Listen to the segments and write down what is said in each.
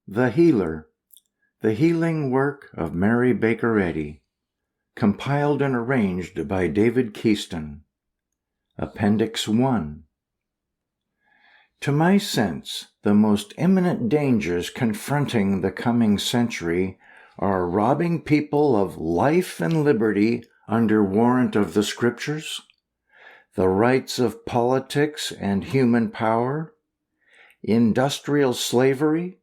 The Healer, The Healing Work of Mary Baker Eddy, compiled and arranged by David Keyston. Appendix One. To my sense, the most imminent dangers confronting the coming century are robbing people of life and liberty under warrant of the Scriptures, the rights of politics and human power, industrial slavery,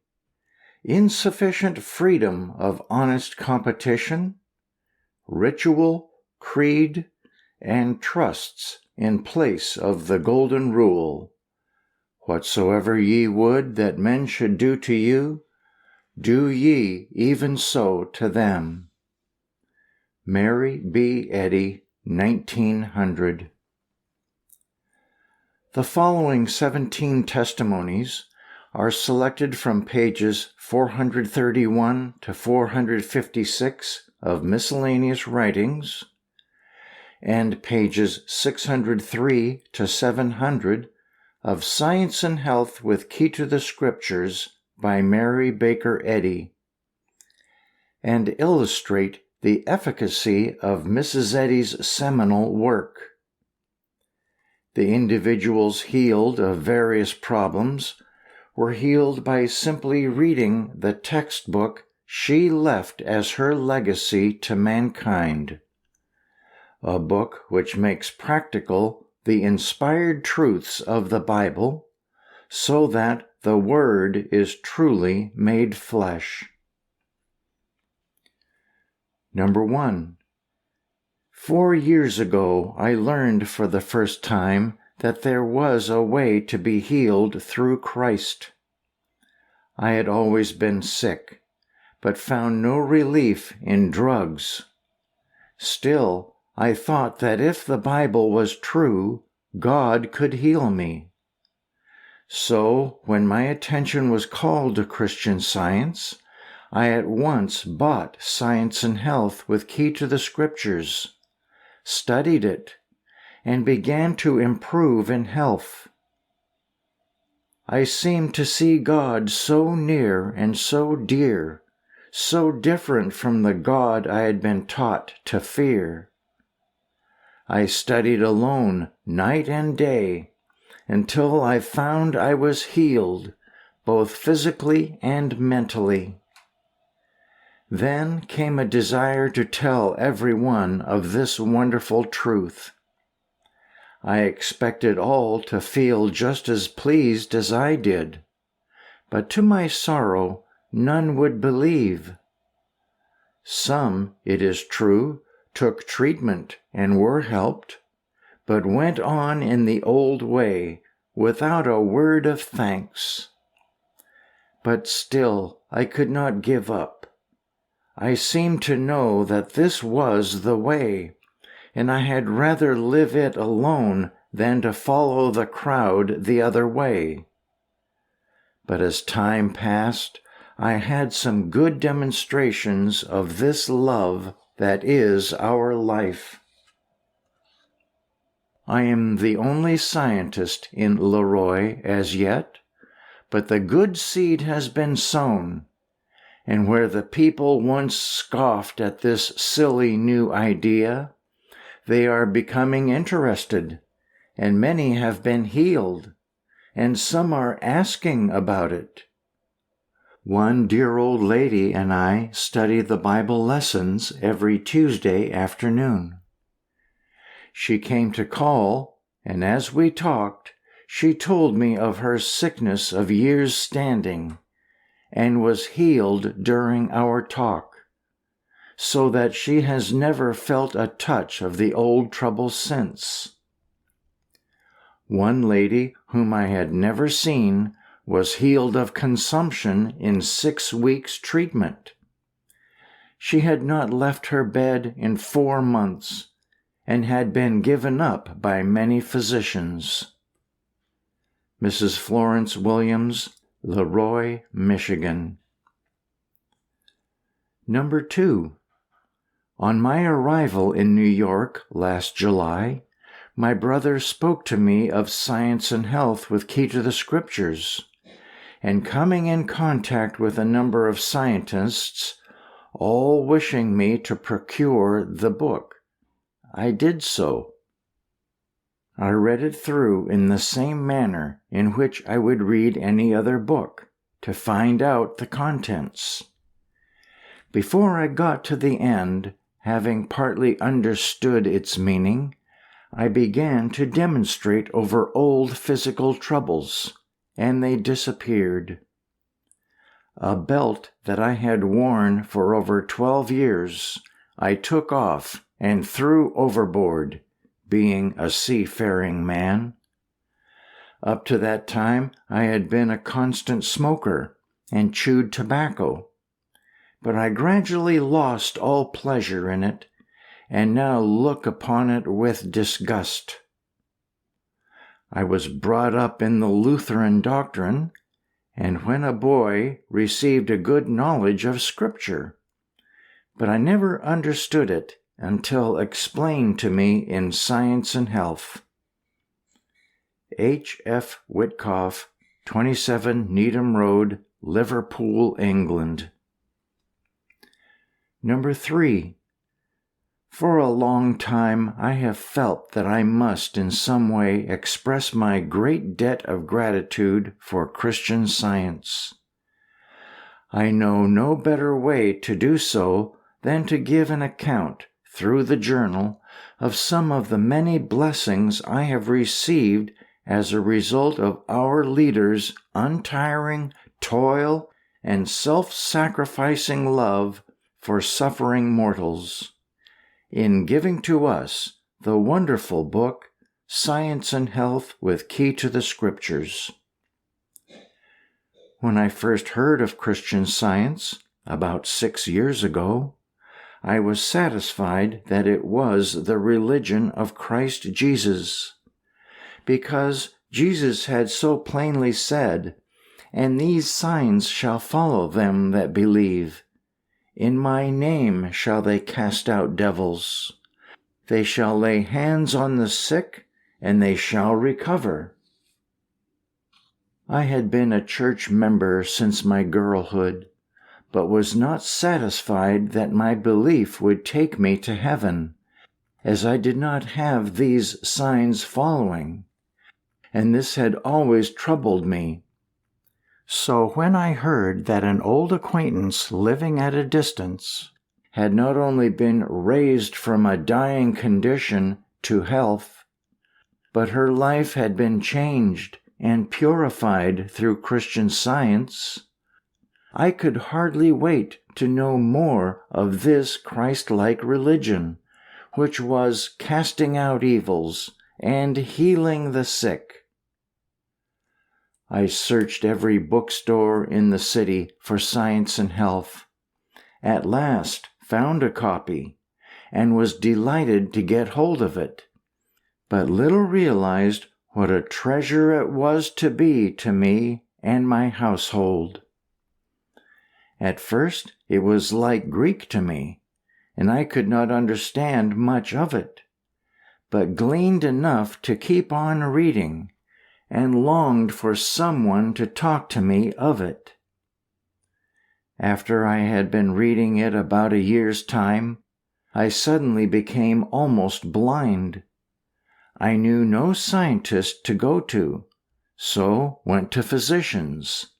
insufficient freedom of honest competition, ritual, creed, and trusts in place of the golden rule. Whatsoever ye would that men should do to you, do ye even so to them. Mary B. Eddy, 1900. The following 17 testimonies are selected from pages 431 to 456 of miscellaneous writings and pages 603 to 700 of Science and Health with Key to the Scriptures by Mary Baker Eddy, and illustrate the efficacy of Mrs. Eddy's seminal work. The individuals healed of various problems were healed by simply reading the textbook she left as her legacy to mankind, a book which makes practical the inspired truths of the Bible so that the Word is truly made flesh. Number 1. 4 years ago, I learned for the first time that there was a way to be healed through Christ. I had always been sick, but found no relief in drugs. Still, I thought that if the Bible was true, God could heal me. So, when my attention was called to Christian Science, I at once bought Science and Health with Key to the Scriptures, studied it, and began to improve in health. I seemed to see God so near and so dear, so different from the God I had been taught to fear. I studied alone night and day until I found I was healed, both physically and mentally. Then came a desire to tell everyone of this wonderful truth. I expected all to feel just as pleased as I did, but to my sorrow, none would believe. Some, it is true, took treatment and were helped, but went on in the old way without a word of thanks. But still I could not give up. I seemed to know that this was the way, and I had rather live it alone than to follow the crowd the other way. But as time passed, I had some good demonstrations of this love that is our life. I am the only scientist in Leroy as yet, but the good seed has been sown, and where the people once scoffed at this silly new idea, they are becoming interested, and many have been healed, and some are asking about it. One dear old lady and I study the Bible lessons every Tuesday afternoon. She came to call, and as we talked, she told me of her sickness of years standing, and was healed during our talk, so that she has never felt a touch of the old trouble since. One lady whom I had never seen was healed of consumption in 6 weeks' treatment. She had not left her bed in 4 months and had been given up by many physicians. Mrs. Florence Williams, Leroy, Michigan. Number 2. On my arrival in New York last July, my brother spoke to me of Science and Health with Key to the Scriptures, and coming in contact with a number of scientists, all wishing me to procure the book. I did so. I read it through in the same manner in which I would read any other book, to find out the contents. Before I got to the end, having partly understood its meaning, I began to demonstrate over old physical troubles, and they disappeared. A belt that I had worn for over 12 years, I took off and threw overboard, being a seafaring man. Up to that time, I had been a constant smoker and chewed tobacco, but I gradually lost all pleasure in it, and now look upon it with disgust. I was brought up in the Lutheran doctrine, and when a boy received a good knowledge of Scripture, but I never understood it until explained to me in Science and Health. H. F. Whitcoff, 27 Needham Road, Liverpool, England. Number 3. For a long time I have felt that I must in some way express my great debt of gratitude for Christian Science. I know no better way to do so than to give an account, through the journal, of some of the many blessings I have received as a result of our leaders' untiring toil and self-sacrificing love for suffering mortals, in giving to us the wonderful book, Science and Health with Key to the Scriptures. When I first heard of Christian Science, about 6 years ago, I was satisfied that it was the religion of Christ Jesus, because Jesus had so plainly said, "And these signs shall follow them that believe. In my name shall they cast out devils. They shall lay hands on the sick, and they shall recover." I had been a church member since my girlhood, but was not satisfied that my belief would take me to heaven, as I did not have these signs following, and this had always troubled me. So when I heard that an old acquaintance living at a distance had not only been raised from a dying condition to health, but her life had been changed and purified through Christian Science, I could hardly wait to know more of this Christ-like religion, which was casting out evils and healing the sick. I searched every bookstore in the city for Science and Health, at last found a copy, and was delighted to get hold of it, but little realized what a treasure it was to be to me and my household. At first it was like Greek to me, and I could not understand much of it, but gleaned enough to keep on reading, and longed for someone to talk to me of it. After I had been reading it about a year's time, I suddenly became almost blind. I knew no scientist to go to, so went to physicians.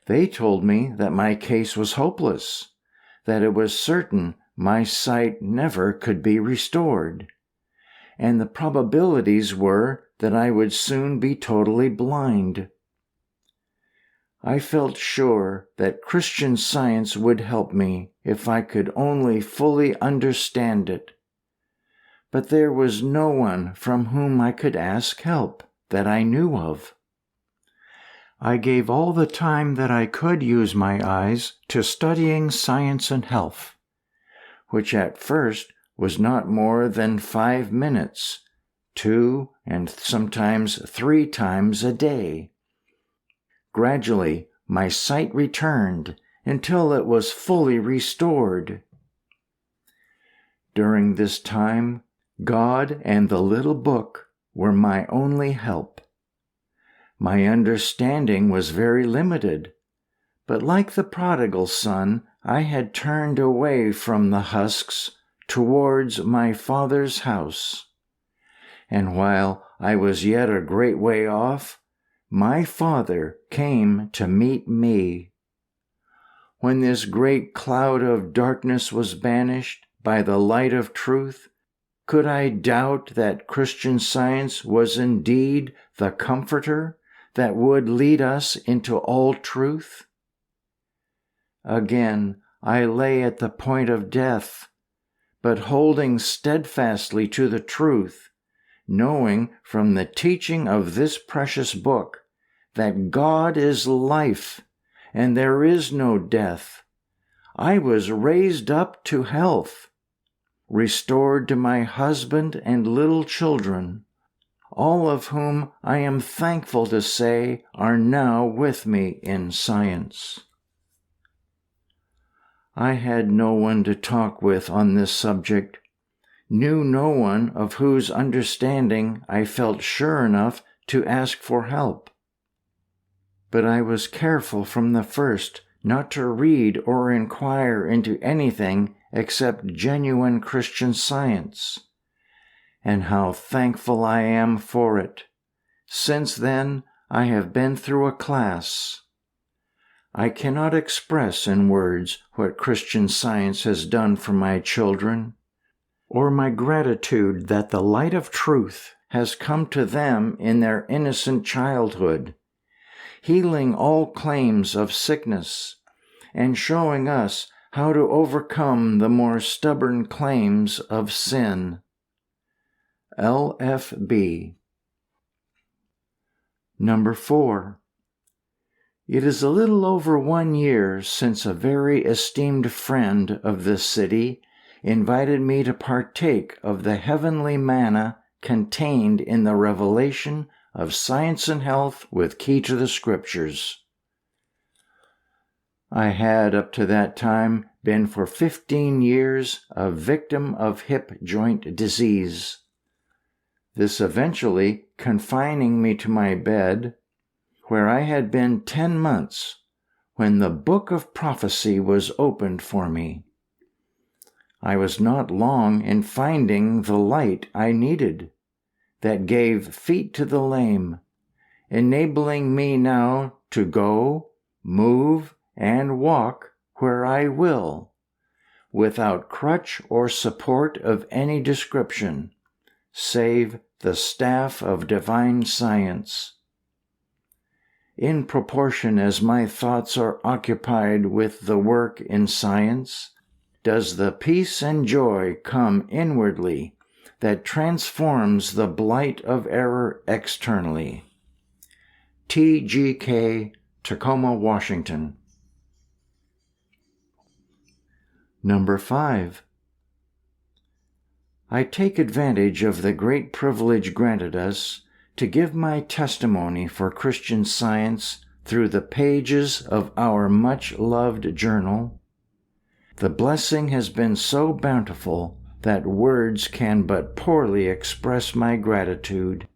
They told me that my case was hopeless, that it was certain my sight never could be restored, and the probabilities were that I would soon be totally blind. I felt sure that Christian Science would help me if I could only fully understand it, but there was no one from whom I could ask help that I knew of. I gave all the time that I could use my eyes to studying Science and Health, which at first was not more than 5 minutes, 2 and sometimes 3 times a day. Gradually, my sight returned until it was fully restored. During this time, God and the little book were my only help. My understanding was very limited, but like the prodigal son, I had turned away from the husks towards my Father's house. And while I was yet a great way off, my Father came to meet me. When this great cloud of darkness was banished by the light of truth, could I doubt that Christian Science was indeed the comforter that would lead us into all truth? Again, I lay at the point of death, but holding steadfastly to the truth, knowing from the teaching of this precious book that God is life and there is no death, I was raised up to health, restored to my husband and little children, all of whom I am thankful to say are now with me in science. I had no one to talk with on this subject, knew no one of whose understanding I felt sure enough to ask for help. But I was careful from the first not to read or inquire into anything except genuine Christian Science, and how thankful I am for it. Since then, I have been through a class. I cannot express in words what Christian Science has done for my children, or my gratitude that the light of truth has come to them in their innocent childhood, healing all claims of sickness, and showing us how to overcome the more stubborn claims of sin. LFB. Number 4. It is a little over 1 year since a very esteemed friend of this city invited me to partake of the heavenly manna contained in the revelation of Science and Health with Key to the Scriptures. I had up to that time been for 15 years a victim of hip joint disease, this eventually confining me to my bed, where I had been 10 months when the book of prophecy was opened for me. I was not long in finding the light I needed that gave feet to the lame, enabling me now to go, move, and walk where I will, without crutch or support of any description, save the staff of divine science. In proportion as my thoughts are occupied with the work in science, does the peace and joy come inwardly that transforms the blight of error externally. T.G.K., Tacoma, Washington. Number 5. I take advantage of the great privilege granted us to give my testimony for Christian Science through the pages of our much-loved journal. The blessing has been so bountiful that words can but poorly express my gratitude.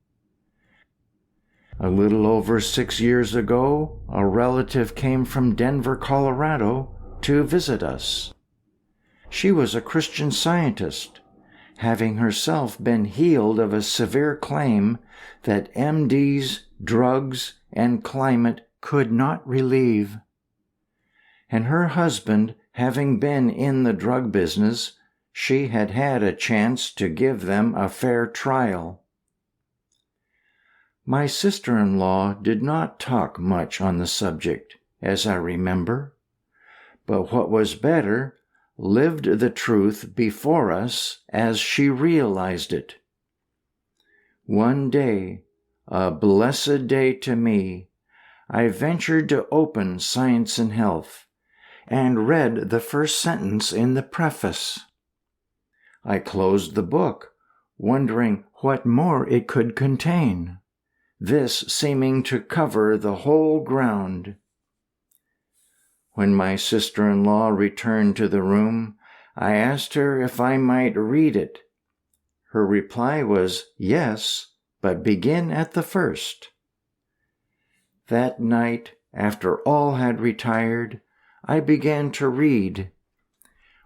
A little over 6 years ago, a relative came from Denver, Colorado, to visit us. She was a Christian Scientist, having herself been healed of a severe claim that MDs, drugs, and climate could not relieve. And her husband, having been in the drug business, she had had a chance to give them a fair trial. My sister-in-law did not talk much on the subject, as I remember, but what was better, lived the truth before us as she realized it. One day, a blessed day to me, I ventured to open Science and Health and read the first sentence in the preface. I closed the book, wondering what more it could contain, this seeming to cover the whole ground. When my sister-in-law returned to the room, I asked her if I might read it. Her reply was, yes, but begin at the first. That night, after all had retired, I began to read.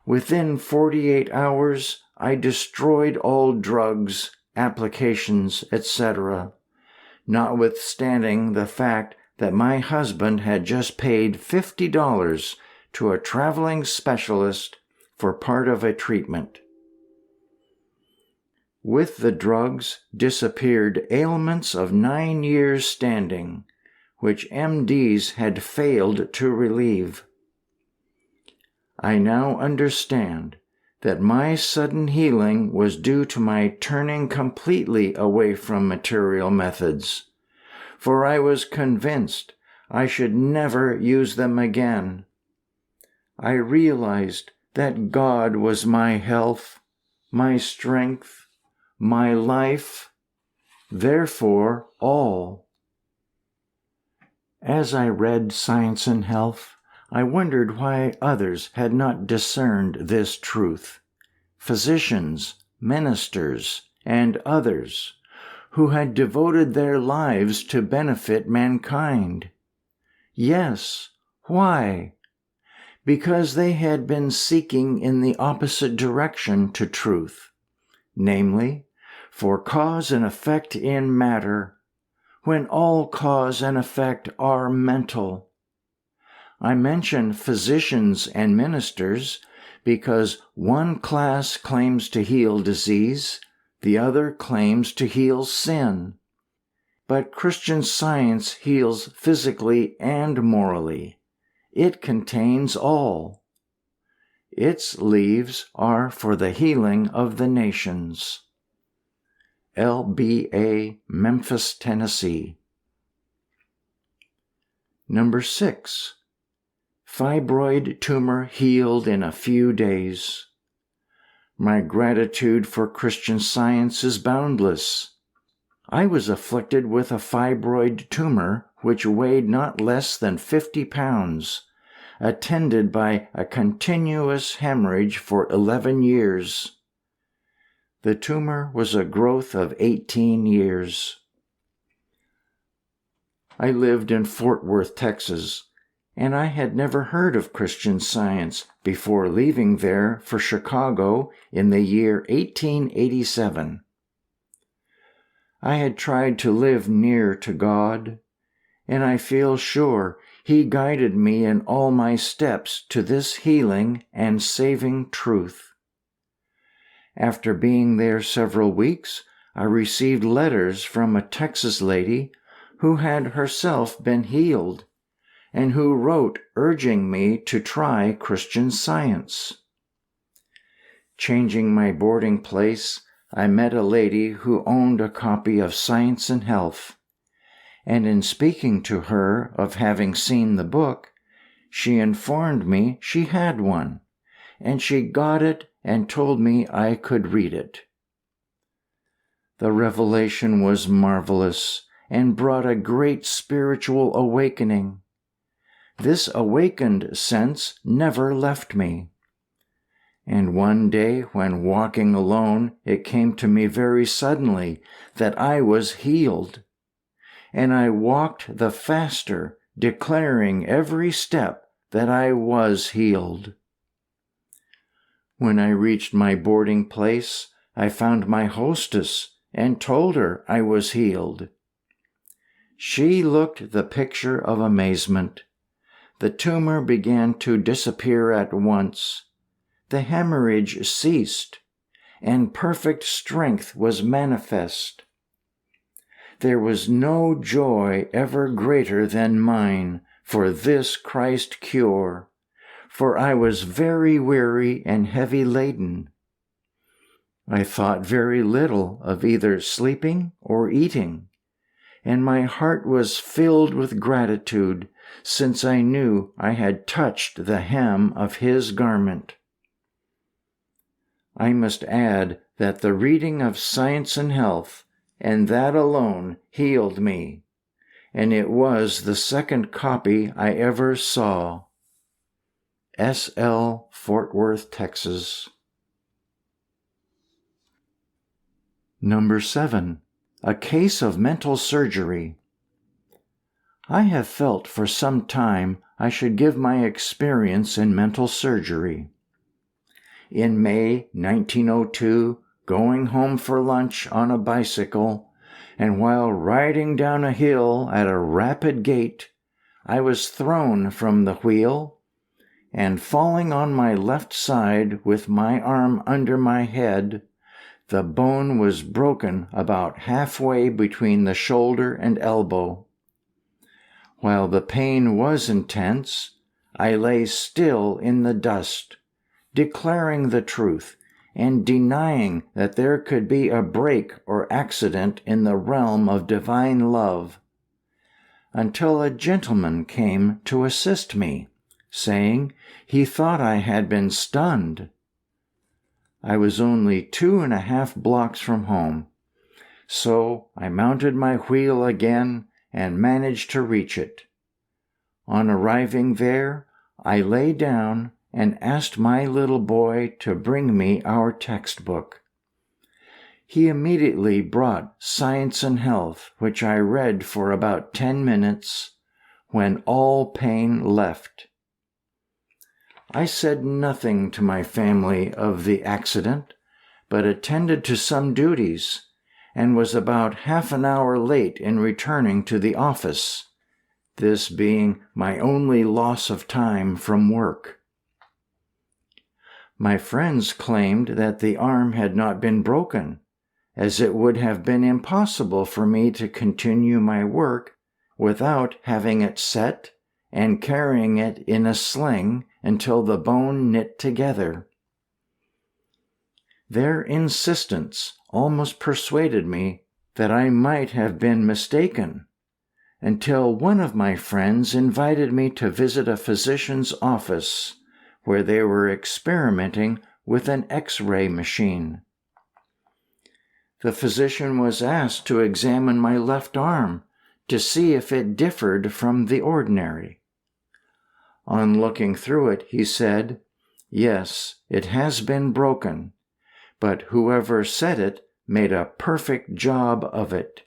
Within 48 hours, I destroyed all drugs, applications, etc., notwithstanding the fact that my husband had just paid $50 to a traveling specialist for part of a treatment. With the drugs disappeared ailments of 9 years' standing, which MDs had failed to relieve. I now understand that my sudden healing was due to my turning completely away from material methods, for I was convinced I should never use them again. I realized that God was my health, my strength, my life, therefore all. As I read Science and Health, I wondered why others had not discerned this truth. Physicians, ministers, and others who had devoted their lives to benefit mankind. Yes, why? Because they had been seeking in the opposite direction to truth, namely, for cause and effect in matter, when all cause and effect are mental. I mention physicians and ministers because one class claims to heal disease, the other claims to heal sin. But Christian Science heals physically and morally. It contains all. Its leaves are for the healing of the nations. LBA, Memphis, Tennessee. Number 6. Fibroid tumor healed in a few days. My gratitude for Christian Science is boundless. I was afflicted with a fibroid tumor which weighed not less than 50 pounds, attended by a continuous hemorrhage for 11 years. The tumor was a growth of 18 years. I lived in Fort Worth, Texas, and I had never heard of Christian Science before leaving there for Chicago in the year 1887. I had tried to live near to God, and I feel sure He guided me in all my steps to this healing and saving truth. After being there several weeks, I received letters from a Texas lady who had herself been healed, and who wrote urging me to try Christian Science. Changing my boarding place, I met a lady who owned a copy of Science and Health, and in speaking to her of having seen the book, she informed me she had one, and she got it and told me I could read it. The revelation was marvelous and brought a great spiritual awakening. This awakened sense never left me. And one day, when walking alone, it came to me very suddenly that I was healed. And I walked the faster, declaring every step that I was healed. When I reached my boarding place, I found my hostess and told her I was healed. She looked the picture of amazement. The tumor began to disappear at once. The hemorrhage ceased, and perfect strength was manifest. There was no joy ever greater than mine for this Christ cure, for I was very weary and heavy laden. I thought very little of either sleeping or eating, and my heart was filled with gratitude, since I knew I had touched the hem of His garment. I must add that the reading of Science and Health, and that alone, healed me, and it was the second copy I ever saw. S.L., Fort Worth, Texas. Number 7. A case of mental surgery. I have felt for some time I should give my experience in mental surgery. In May 1902, going home for lunch on a bicycle, and while riding down a hill at a rapid gait, I was thrown from the wheel, and falling on my left side with my arm under my head, the bone was broken about halfway between the shoulder and elbow. While the pain was intense, I lay still in the dust, declaring the truth and denying that there could be a break or accident in the realm of divine love, until a gentleman came to assist me, saying he thought I had been stunned. I was only 2.5 blocks from home, so I mounted my wheel again and managed to reach it. On arriving there, I lay down and asked my little boy to bring me our textbook. He immediately brought Science and Health, which I read for about 10 minutes, when all pain left. I said nothing to my family of the accident, but attended to some duties, and was about half an hour late in returning to the office, this being my only loss of time from work. My friends claimed that the arm had not been broken, as it would have been impossible for me to continue my work without having it set and carrying it in a sling until the bone knit together. Their insistence almost persuaded me that I might have been mistaken, until one of my friends invited me to visit a physician's office where they were experimenting with an X-ray machine. The physician was asked to examine my left arm to see if it differed from the ordinary. On looking through it, he said, "Yes, it has been broken, but whoever set it made a perfect job of it,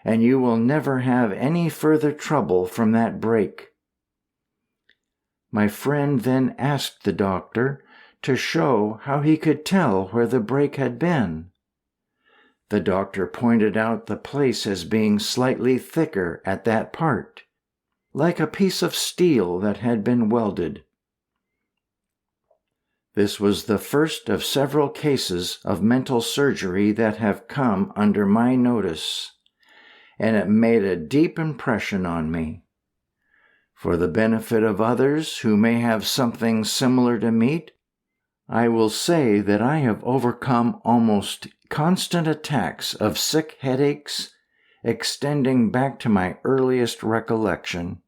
and you will never have any further trouble from that break." My friend then asked the doctor to show how he could tell where the break had been. The doctor pointed out the place as being slightly thicker at that part, like a piece of steel that had been welded. This was the first of several cases of mental surgery that have come under my notice, and it made a deep impression on me. For the benefit of others who may have something similar to meet, I will say that I have overcome almost constant attacks of sick headaches extending back to my earliest recollection.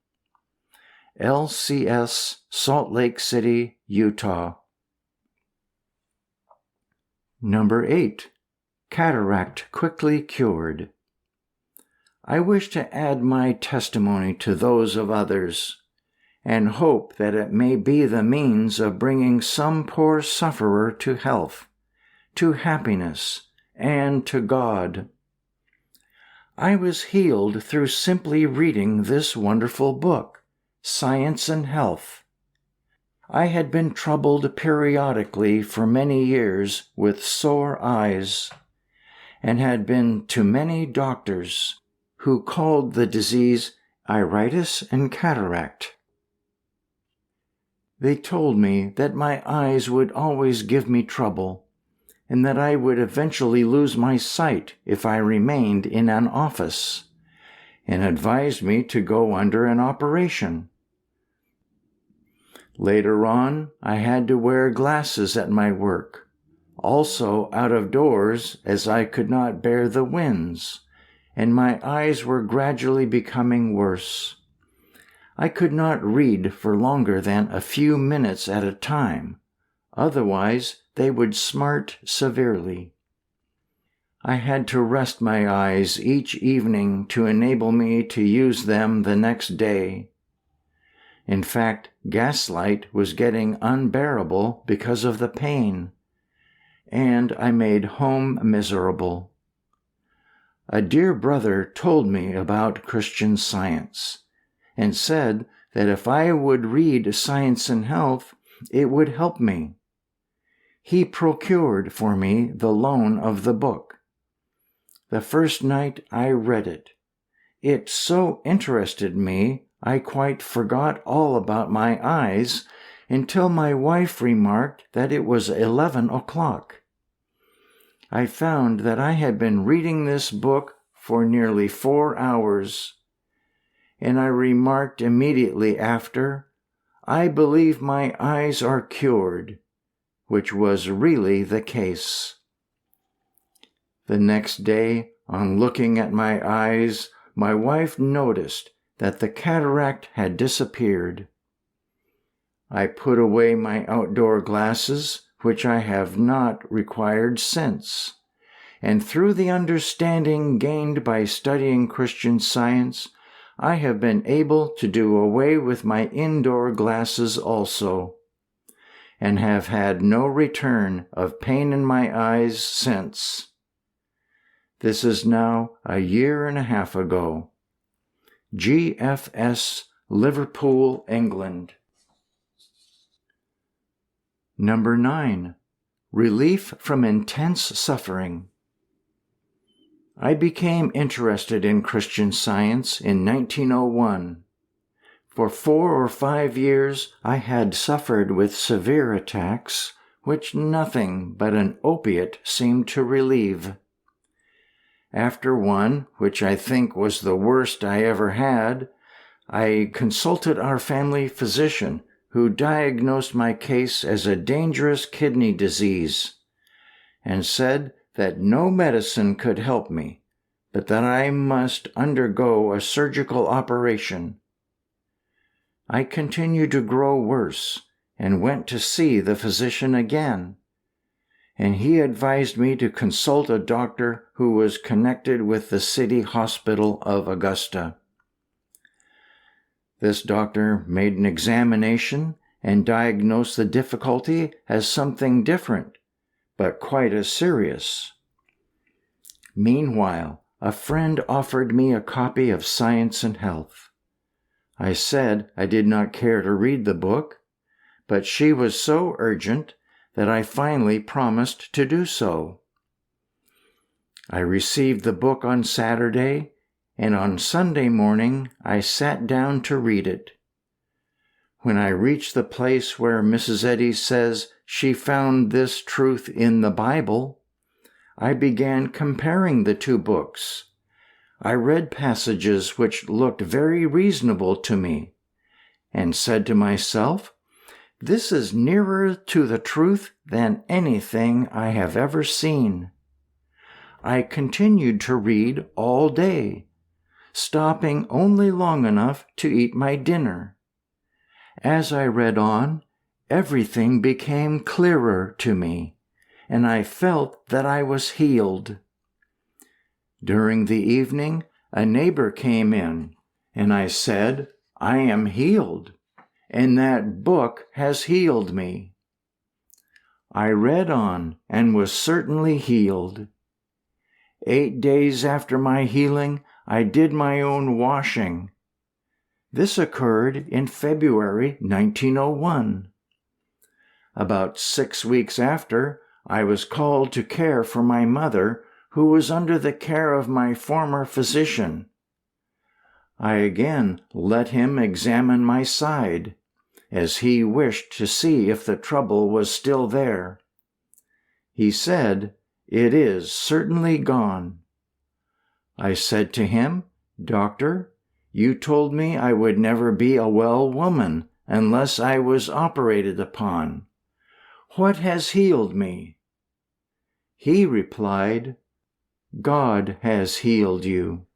LCS, Salt Lake City, Utah. Number 8. Cataract quickly cured. I wish to add my testimony to those of others, and hope that it may be the means of bringing some poor sufferer to health, to happiness, and to God. I was healed through simply reading this wonderful book, Science and Health. I had been troubled periodically for many years with sore eyes, and had been to many doctors who called the disease iritis and cataract. They told me that my eyes would always give me trouble, and that I would eventually lose my sight if I remained in an office, and advised me to go under an operation. Later on, I had to wear glasses at my work, also out of doors as I could not bear the winds, and my eyes were gradually becoming worse. I could not read for longer than a few minutes at a time, otherwise they would smart severely. I had to rest my eyes each evening to enable me to use them the next day. In fact, gaslight was getting unbearable because of the pain, and I made home miserable. A dear brother told me about Christian Science, and said that if I would read Science and Health, it would help me. He procured for me the loan of the book. The first night I read it, it so interested me I quite forgot all about my eyes until my wife remarked that it was 11 o'clock. I found that I had been reading this book for nearly 4 hours, and I remarked immediately after, "I believe my eyes are cured," which was really the case. The next day, on looking at my eyes, my wife noticed that the cataract had disappeared. I put away my outdoor glasses, which I have not required since, and through the understanding gained by studying Christian Science, I have been able to do away with my indoor glasses also, and have had no return of pain in my eyes since. This is now a year and a half ago. GFS, Liverpool, England. Number 9. Relief from intense suffering. I became interested in Christian Science in 1901. For 4 or 5 years I had suffered with severe attacks, which nothing but an opiate seemed to relieve. After one, which I think was the worst I ever had, I consulted our family physician, who diagnosed my case as a dangerous kidney disease, and said that no medicine could help me, but that I must undergo a surgical operation. I continued to grow worse, and went to see the physician again, and he advised me to consult a doctor who was connected with the City Hospital of Augusta. This doctor made an examination and diagnosed the difficulty as something different, but quite as serious. Meanwhile, a friend offered me a copy of Science and Health. I said I did not care to read the book, but she was so urgent that I finally promised to do so. I received the book on Saturday, and on Sunday morning I sat down to read it. When I reached the place where Mrs. Eddy says she found this truth in the Bible, I began comparing the two books. I read passages which looked very reasonable to me, and said to myself, "This is nearer to the truth than anything I have ever seen." I continued to read all day, stopping only long enough to eat my dinner. As I read on, everything became clearer to me, and I felt that I was healed. During the evening, a neighbor came in, and I said, "I am healed, and that book has healed me." I read on and was certainly healed. 8 days after my healing, I did my own washing. This occurred in February 1901. About 6 weeks after, I was called to care for my mother, who was under the care of my former physician. I again let him examine my side, as he wished to see if the trouble was still there. He said, "It is certainly gone." I said to him, "Doctor, you told me I would never be a well woman unless I was operated upon. What has healed me?" He replied, "God has healed you."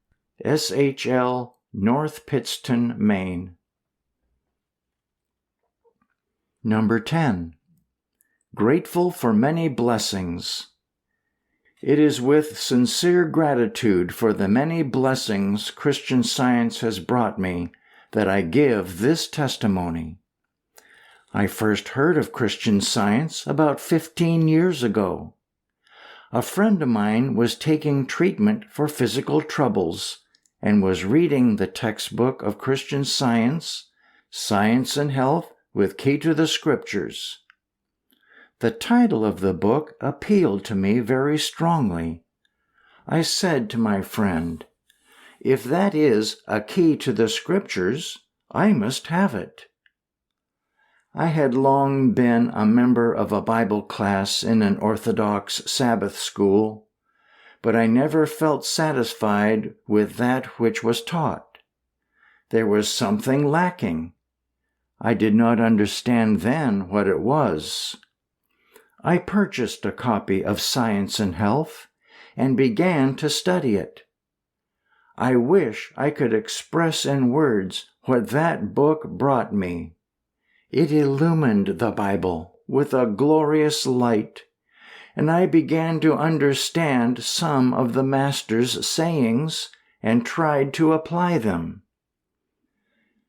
SHL, North Pittston, Maine. Number 10. Grateful for many blessings. It is with sincere gratitude for the many blessings Christian Science has brought me that I give this testimony. I first heard of Christian Science about 15 years ago. A friend of mine was taking treatment for physical troubles, and was reading the textbook of Christian Science, Science and Health with Key to the Scriptures. The title of the book appealed to me very strongly. I said to my friend, "If that is a key to the Scriptures, I must have it." I had long been a member of a Bible class in an Orthodox Sabbath school, but I never felt satisfied with that which was taught. There was something lacking. I did not understand then what it was. I purchased a copy of Science and Health and began to study it. I wish I could express in words what that book brought me. It illumined the Bible with a glorious light, and I began to understand some of the Master's sayings and tried to apply them.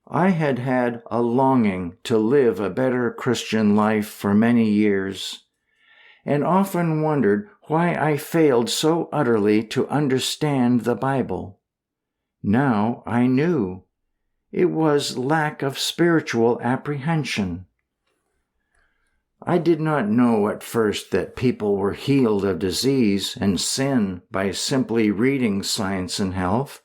I had had a longing to live a better Christian life for many years, and often wondered why I failed so utterly to understand the Bible. Now I knew. It was lack of spiritual apprehension. I did not know at first that people were healed of disease and sin by simply reading Science and Health,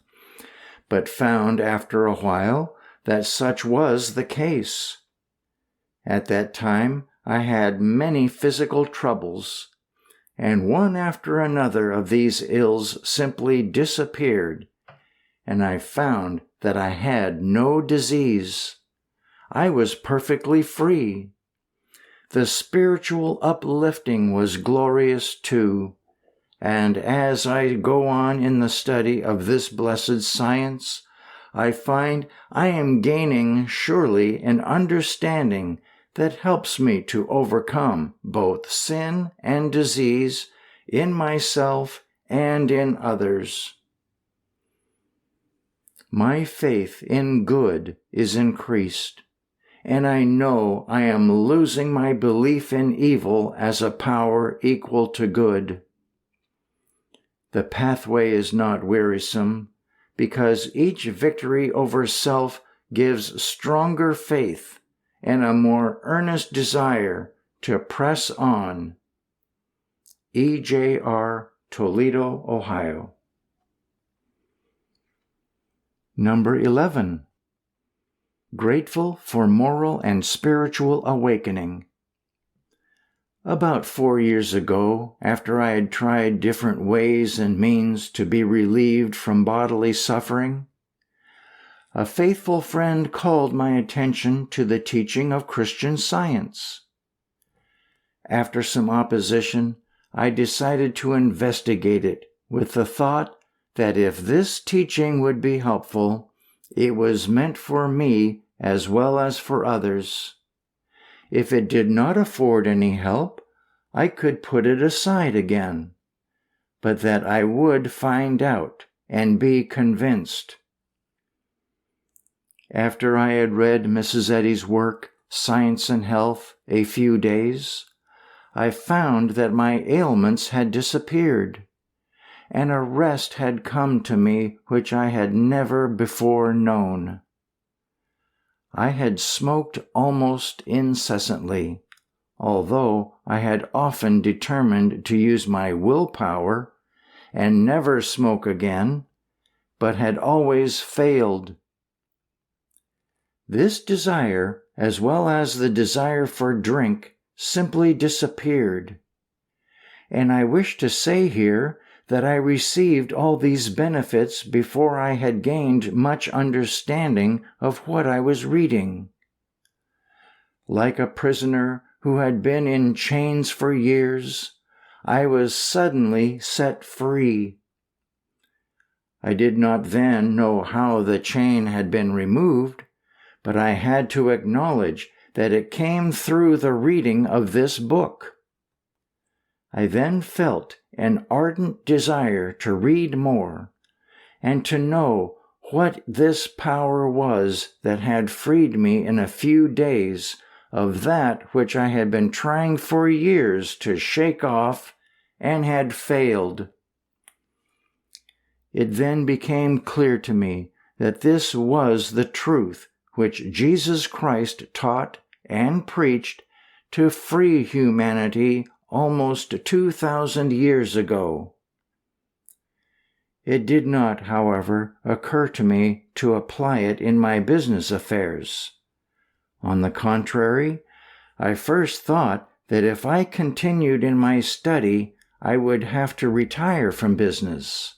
but found after a while that such was the case. At that time, I had many physical troubles, and one after another of these ills simply disappeared, and I found that I had no disease. I was perfectly free. The spiritual uplifting was glorious too, and as I go on in the study of this blessed science, I find I am gaining surely an understanding that helps me to overcome both sin and disease in myself and in others. My faith in good is increased, and I know I am losing my belief in evil as a power equal to good. The pathway is not wearisome, because each victory over self gives stronger faith and a more earnest desire to press on. E.J.R. Toledo, Ohio. Number 11. Grateful for moral and spiritual awakening. About 4 years ago, after I had tried different ways and means to be relieved from bodily suffering, a faithful friend called my attention to the teaching of Christian Science. After some opposition, I decided to investigate it with the thought that if this teaching would be helpful, it was meant for me as well as for others. If it did not afford any help, I could put it aside again, but that I would find out and be convinced. After I had read Mrs. Eddy's work, Science and Health, a few days, I found that my ailments had disappeared, and a rest had come to me which I had never before known. I had smoked almost incessantly, although I had often determined to use my willpower and never smoke again, but had always failed. This desire, as well as the desire for drink, simply disappeared. And I wish to say here that I received all these benefits before I had gained much understanding of what I was reading. Like a prisoner who had been in chains for years, I was suddenly set free. I did not then know how the chain had been removed, but I had to acknowledge that it came through the reading of this book. I then felt an ardent desire to read more, and to know what this power was that had freed me in a few days of that which I had been trying for years to shake off and had failed. It then became clear to me that this was the truth which Jesus Christ taught and preached to free humanity almost 2,000 years ago. It did not, however, occur to me to apply it in my business affairs. On the contrary, I first thought that if I continued in my study, I would have to retire from business.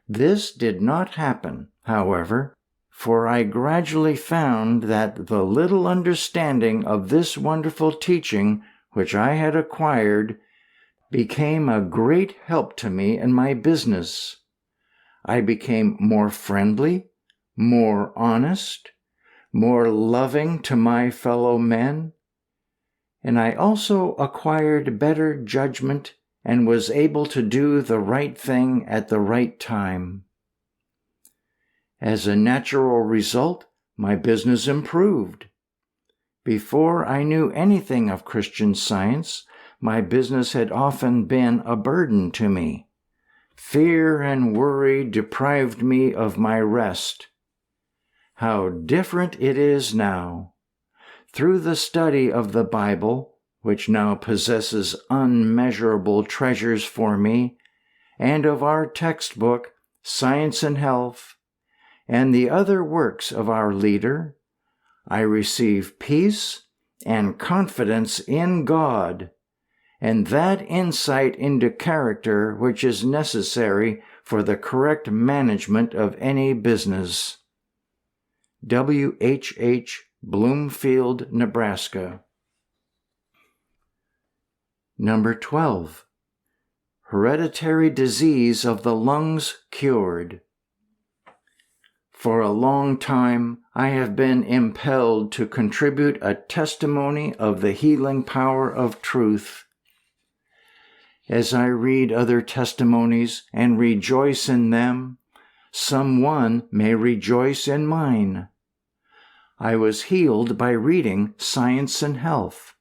This did not happen, however, for I gradually found that the little understanding of this wonderful teaching which I had acquired became a great help to me in my business. I became more friendly, more honest, more loving to my fellow men, and I also acquired better judgment and was able to do the right thing at the right time. As a natural result, my business improved. Before I knew anything of Christian Science, my business had often been a burden to me. Fear and worry deprived me of my rest. How different it is now! Through the study of the Bible, which now possesses unmeasurable treasures for me, and of our textbook, Science and Health, and the other works of our leader, I receive peace and confidence in God, and that insight into character which is necessary for the correct management of any business. W. H. Bloomfield, Nebraska. Number 12. Hereditary disease of the lungs cured. For a long time, I have been impelled to contribute a testimony of the healing power of truth. As I read other testimonies and rejoice in them, someone may rejoice in mine. I was healed by reading Science and Health.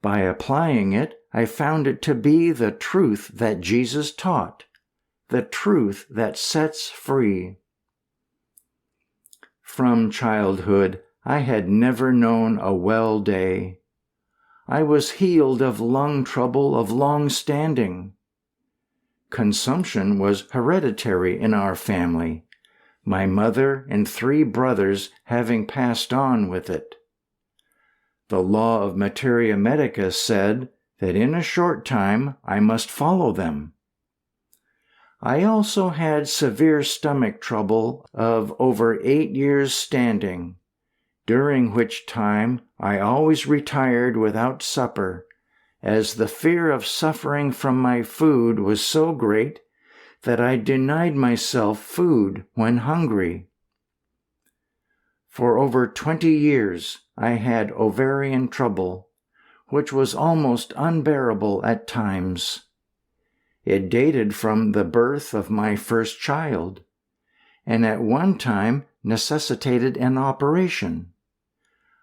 By applying it, I found it to be the truth that Jesus taught, the truth that sets free. From childhood, I had never known a well day. I was healed of lung trouble of long standing. Consumption was hereditary in our family, my mother and 3 brothers having passed on with it. The law of materia medica said that in a short time I must follow them. I also had severe stomach trouble of over 8 years standing, during which time I always retired without supper, as the fear of suffering from my food was so great that I denied myself food when hungry. For over 20 years I had ovarian trouble, which was almost unbearable at times. It dated from the birth of my first child, and at one time necessitated an operation.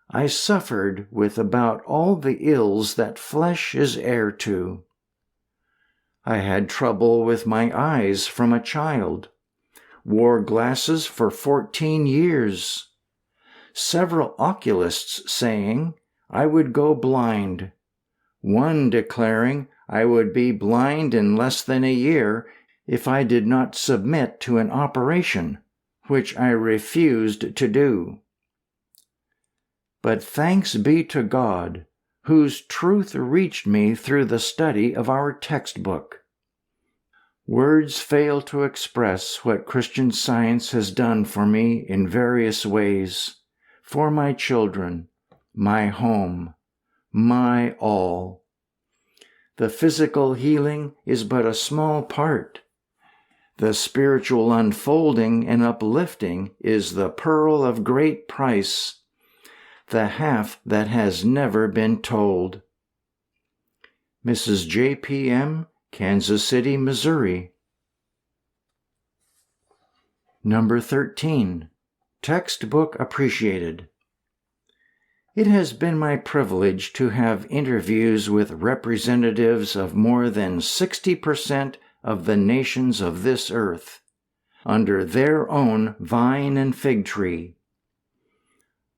I suffered with about all the ills that flesh is heir to. I had trouble with my eyes from a child, wore glasses for 14 years, several oculists saying I would go blind, one declaring I would be blind in less than a year if I did not submit to an operation, which I refused to do. But thanks be to God, whose truth reached me through the study of our textbook. Words fail to express what Christian Science has done for me in various ways, for my children, my home, my all. The physical healing is but a small part. The spiritual unfolding and uplifting is the pearl of great price, the half that has never been told. Mrs. J.P.M., Kansas City, Missouri. Number 13. Textbook appreciated. It has been my privilege to have interviews with representatives of more than 60% of the nations of this earth, under their own vine and fig tree.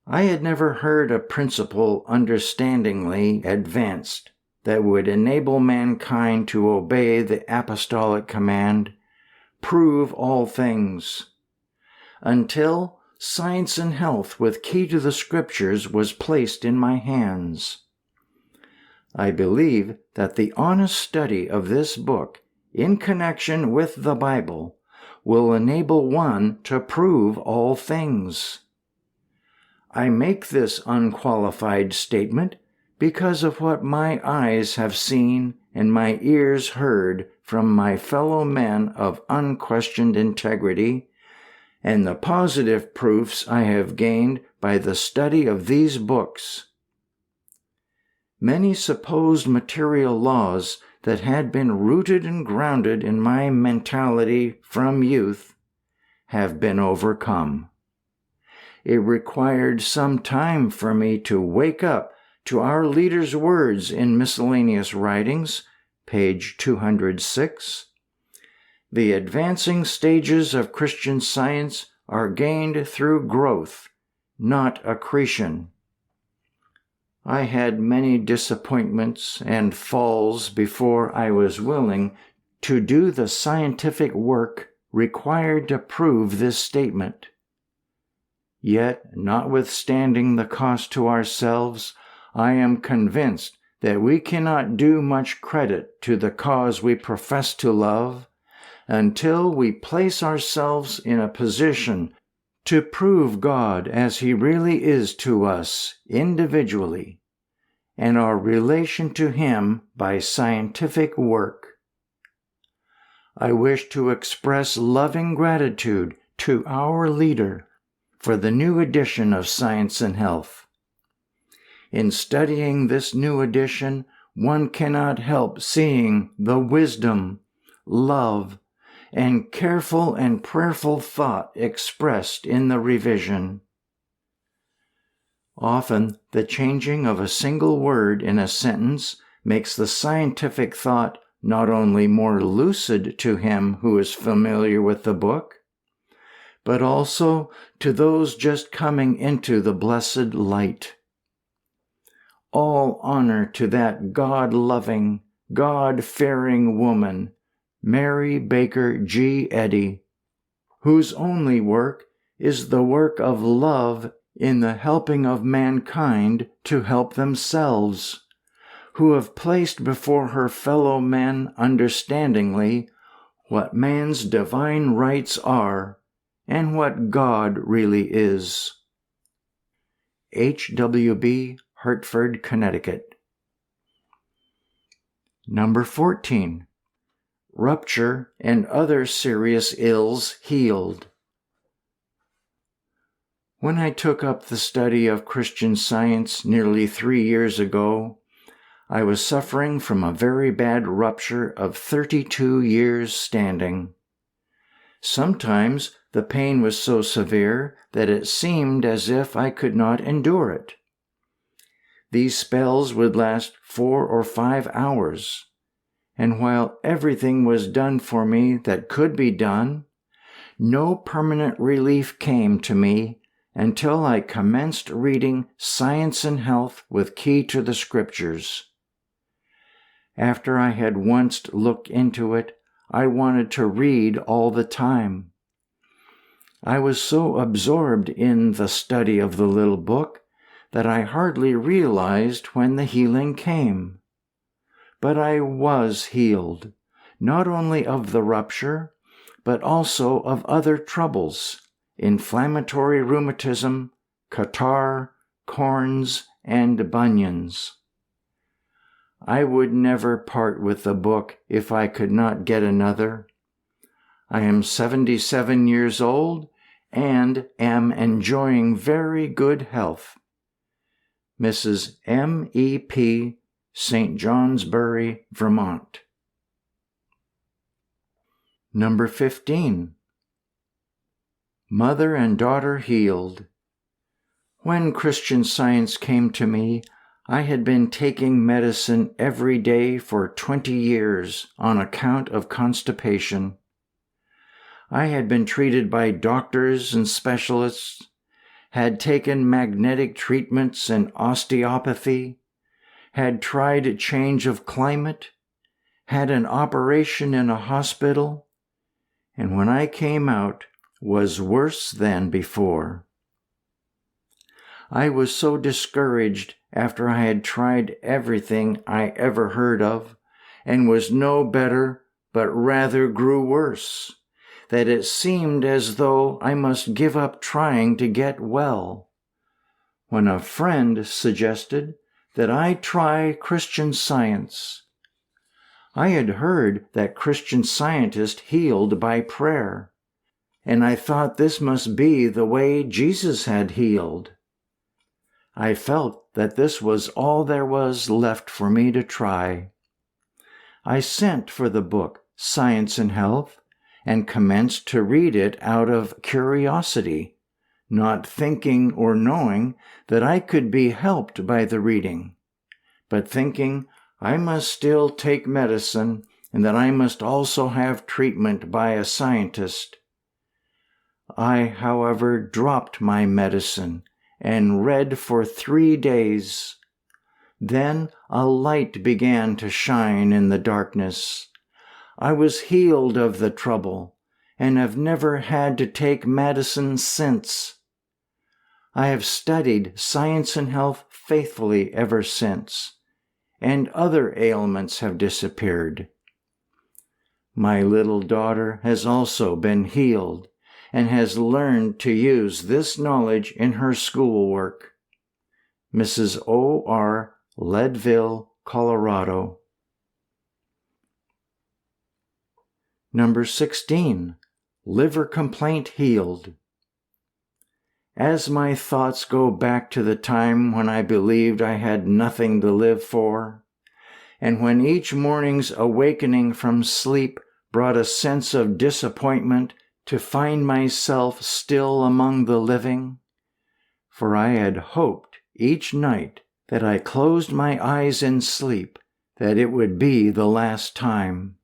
I had never heard a principle understandingly advanced that would enable mankind to obey the apostolic command, prove all things, until Science and Health with Key to the Scriptures was placed in my hands. I believe that the honest study of this book in connection with the Bible will enable one to prove all things. I make this unqualified statement because of what my eyes have seen and my ears heard from my fellow men of unquestioned integrity, and the positive proofs I have gained by the study of these books. Many supposed material laws that had been rooted and grounded in my mentality from youth have been overcome. It required some time for me to wake up to our leader's words in Miscellaneous Writings, page 206. The advancing stages of Christian Science are gained through growth, not accretion. I had many disappointments and falls before I was willing to do the scientific work required to prove this statement. Yet, notwithstanding the cost to ourselves, I am convinced that we cannot do much credit to the cause we profess to love until we place ourselves in a position to prove God as He really is to us individually, and our relation to Him by scientific work. I wish to express loving gratitude to our leader for the new edition of Science and Health. In studying this new edition, one cannot help seeing the wisdom, love, and careful and prayerful thought expressed in the revision. Often, the changing of a single word in a sentence makes the scientific thought not only more lucid to him who is familiar with the book, but also to those just coming into the blessed light. All honor to that God-loving, God-fearing woman, Mary Baker G. Eddy, whose only work is the work of love in the helping of mankind to help themselves, who have placed before her fellow men understandingly what man's divine rights are and what God really is. H.W.B., Hartford, Connecticut. Number 14. Rupture and other serious ills healed. When I took up the study of Christian Science nearly 3 years ago, I was suffering from a very bad rupture of 32 years standing. Sometimes the pain was so severe that it seemed as if I could not endure it. These spells would last 4 or 5 hours, and while everything was done for me that could be done, no permanent relief came to me until I commenced reading Science and Health with Key to the Scriptures. After I had once looked into it, I wanted to read all the time. I was so absorbed in the study of the little book that I hardly realized when the healing came. But I was healed, not only of the rupture, but also of other troubles, inflammatory rheumatism, catarrh, corns, and bunions. I would never part with the book if I could not get another. I am 77 years old and am enjoying very good health. Mrs. M.E.P., St. Johnsbury, Vermont. Number 15. Mother and daughter healed. When Christian Science came to me, I had been taking medicine every day for 20 years on account of constipation. I had been treated by doctors and specialists, had taken magnetic treatments and osteopathy, had tried a change of climate, had an operation in a hospital, and when I came out, was worse than before. I was so discouraged after I had tried everything I ever heard of, and was no better, but rather grew worse, that it seemed as though I must give up trying to get well, when a friend suggested that I try Christian Science. I had heard that Christian Scientists healed by prayer, and I thought this must be the way Jesus had healed. I felt that this was all there was left for me to try. I sent for the book Science and Health and commenced to read it out of curiosity, not thinking or knowing that I could be helped by the reading, but thinking I must still take medicine and that I must also have treatment by a scientist. I, however, dropped my medicine and read for 3 days. Then a light began to shine in the darkness. I was healed of the trouble and have never had to take medicine since. I have studied Science and Health faithfully ever since, and other ailments have disappeared. My little daughter has also been healed and has learned to use this knowledge in her schoolwork. Mrs. O.R., Leadville, Colorado. Number 16. Liver complaint healed. As my thoughts go back to the time when I believed I had nothing to live for, and when each morning's awakening from sleep brought a sense of disappointment to find myself still among the living, for I had hoped each night that I closed my eyes in sleep that it would be the last time.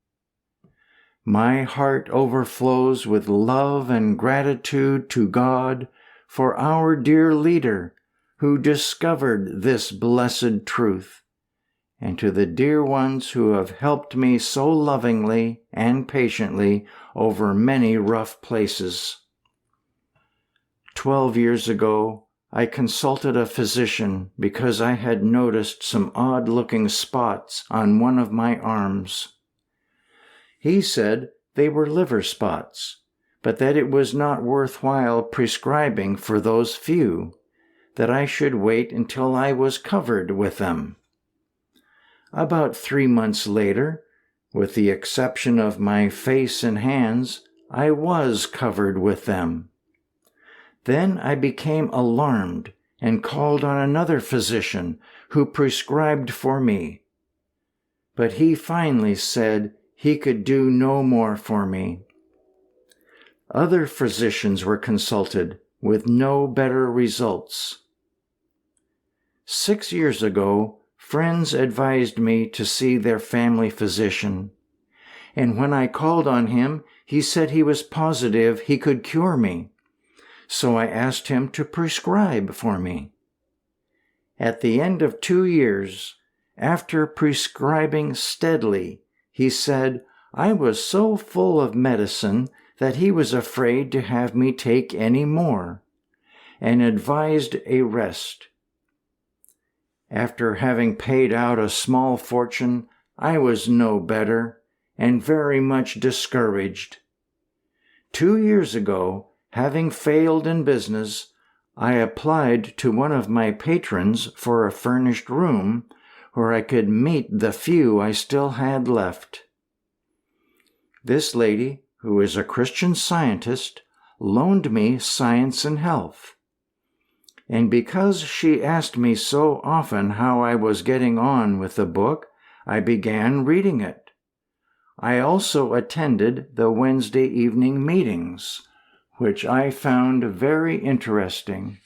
My heart overflows with love and gratitude to God for our dear leader who discovered this blessed truth, and to the dear ones who have helped me so lovingly and patiently over many rough places. 12 years ago, I consulted a physician because I had noticed some odd-looking spots on one of my arms. He said they were liver spots, but that it was not worthwhile prescribing for those few, that I should wait until I was covered with them. About 3 months later, with the exception of my face and hands, I was covered with them. Then I became alarmed and called on another physician who prescribed for me. But he finally said he could do no more for me. Other physicians were consulted with no better results. 6 years ago, friends advised me to see their family physician, and when I called on him, he said he was positive he could cure me, so I asked him to prescribe for me. At the end of 2 years, after prescribing steadily, he said I was so full of medicine that he was afraid to have me take any more, and advised a rest. After having paid out a small fortune, I was no better, and very much discouraged. 2 years ago, having failed in business, I applied to one of my patrons for a furnished room where I could meet the few I still had left. This lady, who is a Christian Scientist, loaned me Science and Health. And because she asked me so often how I was getting on with the book, I began reading it. I also attended the Wednesday evening meetings, which I found very interesting.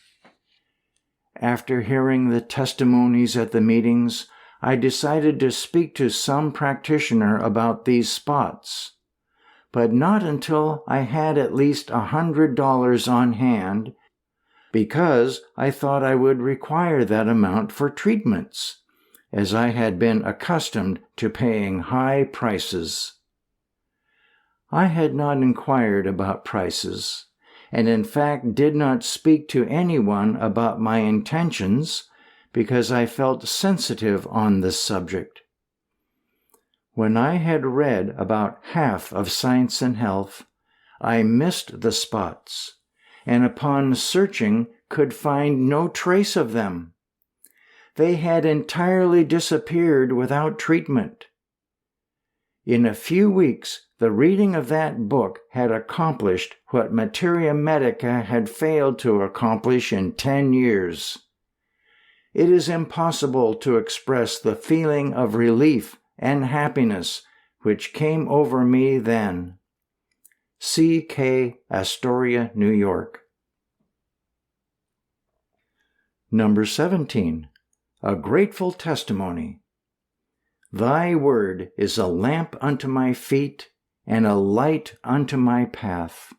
After hearing the testimonies at the meetings, I decided to speak to some practitioner about these spots, but not until I had at least $100 on hand, because I thought I would require that amount for treatments, as I had been accustomed to paying high prices. I had not inquired about prices, and in fact did not speak to anyone about my intentions because I felt sensitive on this subject. When I had read about half of Science and Health, I missed the spots, and upon searching could find no trace of them. They had entirely disappeared without treatment. In a few weeks, the reading of that book had accomplished what Materia Medica had failed to accomplish in 10 years. It is impossible to express the feeling of relief and happiness which came over me then. C.K. Astoria, New York. Number 17. A Grateful Testimony. Thy word is a lamp unto my feet and a light unto my path.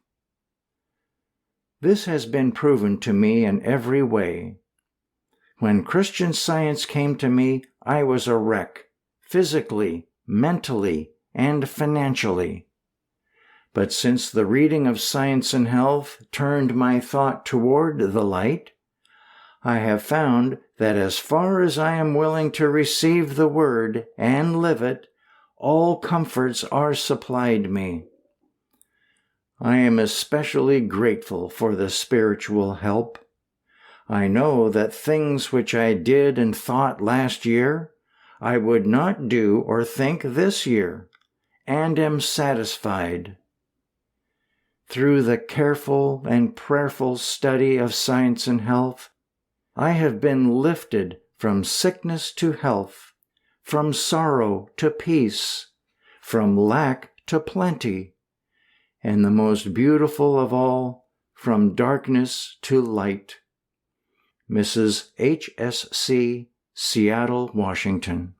This has been proven to me in every way. When Christian Science came to me, I was a wreck, physically, mentally, and financially. But since the reading of Science and Health turned my thought toward the light, I have found that as far as I am willing to receive the Word and live it, all comforts are supplied me. I am especially grateful for the spiritual help. I know that things which I did and thought last year, I would not do or think this year, and am satisfied. Through the careful and prayerful study of Science and Health, I have been lifted from sickness to health, from sorrow to peace, from lack to plenty, and the most beautiful of all, from darkness to light. Mrs. H.S.C., Seattle, Washington.